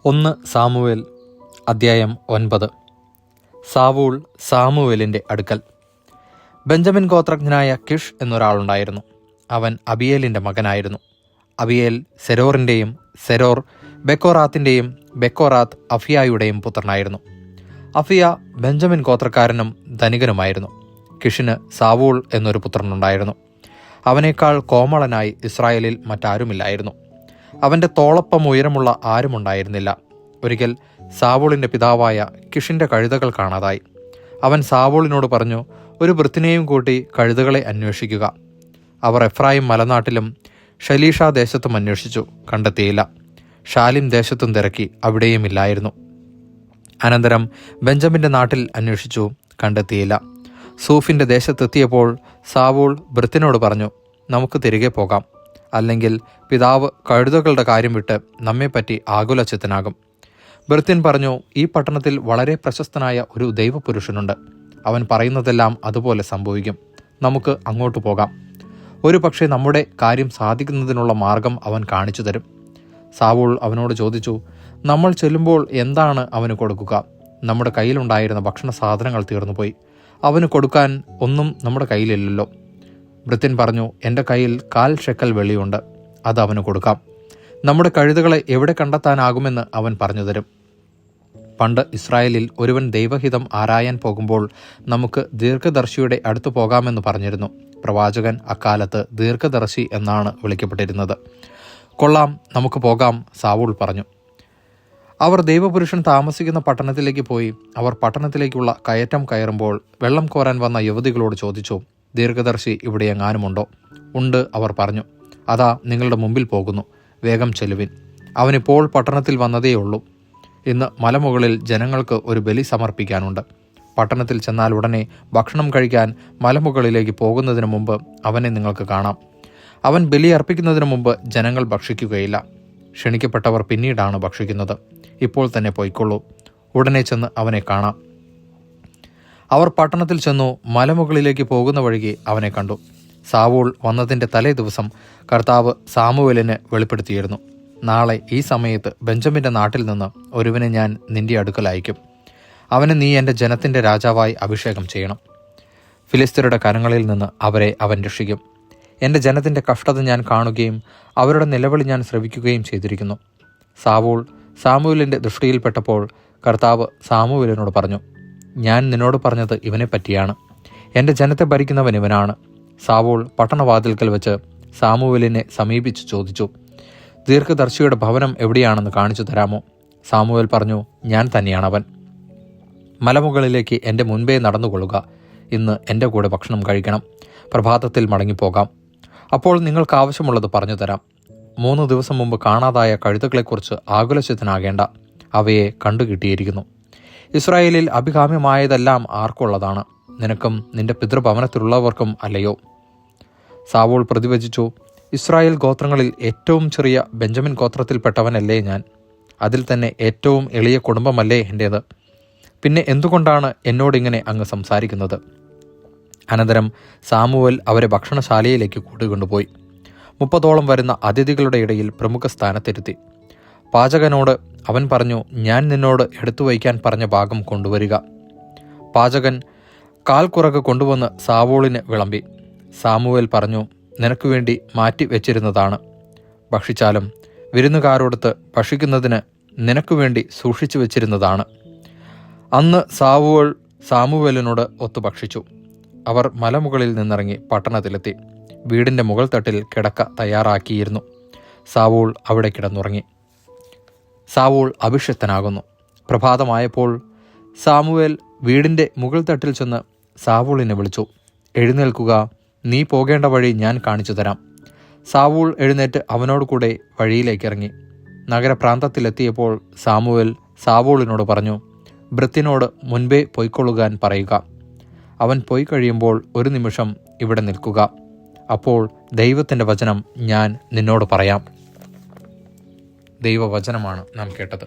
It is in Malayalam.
1 സാമുവേൽ അദ്ധ്യായം 9. സാവൂൾ സാമുവേലിൻ്റെ അടുക്കൽ. ബെഞ്ചമിൻ ഗോത്രജ്ഞനായ കിഷ് എന്നൊരാളുണ്ടായിരുന്നു. അവൻ അബിയേലിൻ്റെ മകനായിരുന്നു. അബിയേൽ സെരോറിൻ്റെയും സെരോർ ബെക്കോറാത്തിൻ്റെയും ബെക്കോറാത്ത് അഫിയായുടെയും പുത്രനായിരുന്നു. അഫിയ ബെഞ്ചമിൻ ഗോത്രക്കാരനും ധനികനുമായിരുന്നു. കിഷിന് സാവൂൾ എന്നൊരു പുത്രനുണ്ടായിരുന്നു. അവനേക്കാൾ കോമളനായി ഇസ്രായേലിൽ മറ്റാരുമില്ലായിരുന്നു. അവൻ്റെ തോളപ്പം ഉയരമുള്ള ആരുമുണ്ടായിരുന്നില്ല. ഒരിക്കൽ സാവൂളിൻ്റെ പിതാവായ കിഷിൻ്റെ കഴുതകൾ കാണാതായി. അവൻ സാവൂളിനോട് പറഞ്ഞു, ഒരു വൃത്തിനെയും കൂട്ടി കഴുതകളെ അന്വേഷിക്കുക. അവർ എഫ്രായിം മലനാട്ടിലും ഷലീഷ ദേശത്തും അന്വേഷിച്ചു, കണ്ടെത്തിയില്ല. ഷാലിം ദേശത്തും തിരക്കി, അവിടെയും ഇല്ലായിരുന്നു. അനന്തരം ബെഞ്ചമിൻ്റെ നാട്ടിൽ അന്വേഷിച്ചു, കണ്ടെത്തിയില്ല. സൂഫിൻ്റെ ദേശത്തെത്തിയപ്പോൾ സാവൂൾ വൃത്തിനോട് പറഞ്ഞു, നമുക്ക് തിരികെ പോകാം, അല്ലെങ്കിൽ പിതാവ് കഴുതകളുടെ കാര്യം വിട്ട് നമ്മെപ്പറ്റി ആകുലചിത്തനാകും. ഭൃത്യൻ പറഞ്ഞു, ഈ പട്ടണത്തിൽ വളരെ പ്രശസ്തനായ ഒരു ദൈവപുരുഷനുണ്ട്. അവൻ പറയുന്നതെല്ലാം അതുപോലെ സംഭവിക്കും. നമുക്ക് അങ്ങോട്ട് പോകാം. ഒരു പക്ഷേ നമ്മുടെ കാര്യം സാധിക്കുന്നതിനുള്ള മാർഗം അവൻ കാണിച്ചു തരും. സാവൂൾ അവനോട് ചോദിച്ചു, നമ്മൾ ചെല്ലുമ്പോൾ എന്താണ് അവന് കൊടുക്കുക? നമ്മുടെ കയ്യിലുണ്ടായിരുന്ന ഭക്ഷണ സാധനങ്ങൾ തീർന്നുപോയി. അവന് കൊടുക്കാൻ ഒന്നും നമ്മുടെ കയ്യിലില്ലല്ലോ. ഭൃത്യൻ പറഞ്ഞു, എൻ്റെ കയ്യിൽ 1/4 ഷെക്കൽ വെള്ളിയുണ്ട്, അത് അവന് കൊടുക്കാം. നമ്മുടെ കഴുതകളെ എവിടെ കണ്ടെത്താനാകുമെന്ന് അവൻ പറഞ്ഞു തരും. പണ്ട് ഇസ്രായേലിൽ ഒരുവൻ ദൈവഹിതം ആരായാൻ പോകുമ്പോൾ നമുക്ക് ദീർഘദർശിയുടെ അടുത്ത് പോകാമെന്ന് പറഞ്ഞിരുന്നു. പ്രവാചകൻ അക്കാലത്ത് ദീർഘദർശി എന്നാണ് വിളിക്കപ്പെട്ടിരുന്നത്. കൊള്ളാം, നമുക്ക് പോകാം, സാവൂൾ പറഞ്ഞു. അവർ ദൈവപുരുഷൻ താമസിക്കുന്ന പട്ടണത്തിലേക്ക് പോയി. അവർ പട്ടണത്തിലേക്കുള്ള കയറ്റം കയറുമ്പോൾ വെള്ളം കോരാൻ വന്ന യുവതികളോട് ചോദിച്ചു, ദീർഘദർശി ഇവിടെ എങ്ങാനുമുണ്ടോ? ഉണ്ട്, അവർ പറഞ്ഞു. അതാ നിങ്ങളുടെ മുമ്പിൽ പോകുന്നു, വേഗം ചെല്ലുവിൻ. അവനിപ്പോൾ പട്ടണത്തിൽ വന്നതേയുള്ളൂ. ഇന്ന് മലമുകളിൽ ജനങ്ങൾക്ക് ഒരു ബലി സമർപ്പിക്കാനുണ്ട്. പട്ടണത്തിൽ ചെന്നാൽ ഉടനെ ഭക്ഷണം കഴിക്കാൻ മലമുകളിലേക്ക് പോകുന്നതിന് മുമ്പ് അവനെ നിങ്ങൾക്ക് കാണാം. അവൻ ബലി അർപ്പിക്കുന്നതിന് മുമ്പ് ജനങ്ങൾ ഭക്ഷിക്കുകയില്ല. ക്ഷണിക്കപ്പെട്ടവർ പിന്നീടാണ് ഭക്ഷിക്കുന്നത്. ഇപ്പോൾ തന്നെ പോയിക്കൊള്ളൂ, ഉടനെ ചെന്ന് അവനെ കാണാം. അവർ പട്ടണത്തിൽ ചെന്നു. മലമുകളിലേക്ക് പോകുന്ന വഴിക്ക് അവനെ കണ്ടു. സാവൂൾ വന്നതിൻ്റെ തലേ ദിവസം കർത്താവ് സാമുവേലിന് വെളിപ്പെടുത്തിയിരുന്നു, നാളെ ഈ സമയത്ത് ബെഞ്ചമിൻ്റെ നാട്ടിൽ നിന്ന് ഒരുവനെ ഞാൻ നിന്റെ അടുക്കൽ അയക്കും. അവന് നീ എൻ്റെ ജനത്തിൻ്റെ രാജാവായി അഭിഷേകം ചെയ്യണം. ഫിലിസ്ത്യരുടെ കരങ്ങളിൽ നിന്ന് അവരെ അവൻ രക്ഷിക്കും. എൻ്റെ ജനത്തിൻ്റെ കഷ്ടത ഞാൻ കാണുകയും അവരുടെ നിലവിളി ഞാൻ ശ്രവിക്കുകയും ചെയ്തിരിക്കുന്നു. സാവൂൾ സാമുവേലിൻ്റെ ദൃഷ്ടിയിൽപ്പെട്ടപ്പോൾ കർത്താവ് സാമുവേലിനോട് പറഞ്ഞു, ഞാൻ നിന്നോട് പറഞ്ഞത് ഇവനെ പറ്റിയാണ്. എൻ്റെ ജനത്തെ ഭരിക്കുന്നവൻ ഇവനാണ്. സാവൂൾ പട്ടണവാതിൽക്കൽ വെച്ച് സാമുവേലിനെ സമീപിച്ച് ചോദിച്ചു, ദീർഘദർശിയുടെ ഭവനം എവിടെയാണെന്ന് കാണിച്ചു തരാമോ? സാമുവേൽ പറഞ്ഞു, ഞാൻ തന്നെയാണവൻ. മലമുകളിലേക്ക് എൻ്റെ മുൻപേ നടന്നുകൊള്ളുക. ഇന്ന് എൻ്റെ കൂടെ ഭക്ഷണം കഴിക്കണം. പ്രഭാതത്തിൽ മടങ്ങിപ്പോകാം. അപ്പോൾ നിങ്ങൾക്ക് ആവശ്യമുള്ളത് പറഞ്ഞു തരാം. 3 ദിവസം മുമ്പ് കാണാതായ കഴുതകളെക്കുറിച്ച് ആകുലചിത്തനാകേണ്ട, അവയെ കണ്ടുകിട്ടിയിരിക്കുന്നു. ഇസ്രായേലിൽ അഭികാമ്യമായതെല്ലാം ആർക്കുള്ളതാണ്? നിനക്കും നിന്റെ പിതൃഭവനത്തിലുള്ളവർക്കും അല്ലയോ? സാവൂൾ പ്രതിവചിച്ചു, ഇസ്രായേൽ ഗോത്രങ്ങളിൽ ഏറ്റവും ചെറിയ ബെഞ്ചമിൻ ഗോത്രത്തിൽപ്പെട്ടവനല്ലേ ഞാൻ? അതിൽ തന്നെ ഏറ്റവും എളിയ കുടുംബമല്ലേ എൻ്റേത്? പിന്നെ എന്തുകൊണ്ടാണ് എന്നോടിങ്ങനെ അങ്ങ് സംസാരിക്കുന്നത്? അനന്തരം സാമുവേൽ അവരെ ഭക്ഷണശാലയിലേക്ക് കൂട്ടിക്കൊണ്ടുപോയി. 30ഓളം വരുന്ന അതിഥികളുടെ ഇടയിൽ പ്രമുഖ സ്ഥാനത്തിരുത്തി. പാചകനോട് അവൻ പറഞ്ഞു, ഞാൻ നിന്നോട് എടുത്തു വയ്ക്കാൻ പറഞ്ഞ ഭാഗം കൊണ്ടുവരിക. പാചകൻ 1/4 കുറക് കൊണ്ടുവന്ന് സാവൂളിന് വിളമ്പി. സാമുവേൽ പറഞ്ഞു, നിനക്ക് വേണ്ടി മാറ്റി വെച്ചിരുന്നതാണ്. ഭക്ഷിച്ചാലും വിരുന്നുകാരോടത്ത് ഭക്ഷിക്കുന്നതിന് നിനക്ക് വേണ്ടി സൂക്ഷിച്ചു വെച്ചിരുന്നതാണ്. അന്ന് സാവൂൾ സാമുവേലിനോട് ഒത്തു ഭക്ഷിച്ചു. അവർ മലമുകളിൽ നിന്നിറങ്ങി പട്ടണത്തിലെത്തി. വീടിൻ്റെ മുകൾ തട്ടിൽ കിടക്ക തയ്യാറാക്കിയിരുന്നു. സാവൂൾ അവിടെ കിടന്നുറങ്ങി. സാവൂൾ അഭിഷിക്തനാകുന്നു. പ്രഭാതമായപ്പോൾ സാമുവേൽ വീടിൻ്റെ മുകൾ തട്ടിൽ ചെന്ന് സാവൂളിനെ വിളിച്ചു, എഴുന്നേൽക്കുക, നീ പോകേണ്ട വഴി ഞാൻ കാണിച്ചു തരാം. സാവൂൾ എഴുന്നേറ്റ് അവനോട് കൂടെ വഴിയിലേക്കിറങ്ങി. നഗരപ്രാന്തത്തിലെത്തിയപ്പോൾ സാമുവേൽ സാവൂളിനോട് പറഞ്ഞു, ഭൃത്യനോട് മുൻപേ പൊയ്ക്കൊള്ളുവാൻ പറയുക. അവൻ പോയി കഴിയുമ്പോൾ 1 നിമിഷം ഇവിടെ നിൽക്കുക. അപ്പോൾ ദൈവത്തിൻ്റെ വചനം ഞാൻ നിന്നോട് പറയാം. ദൈവവചനമാണ് നാം കേട്ടത്.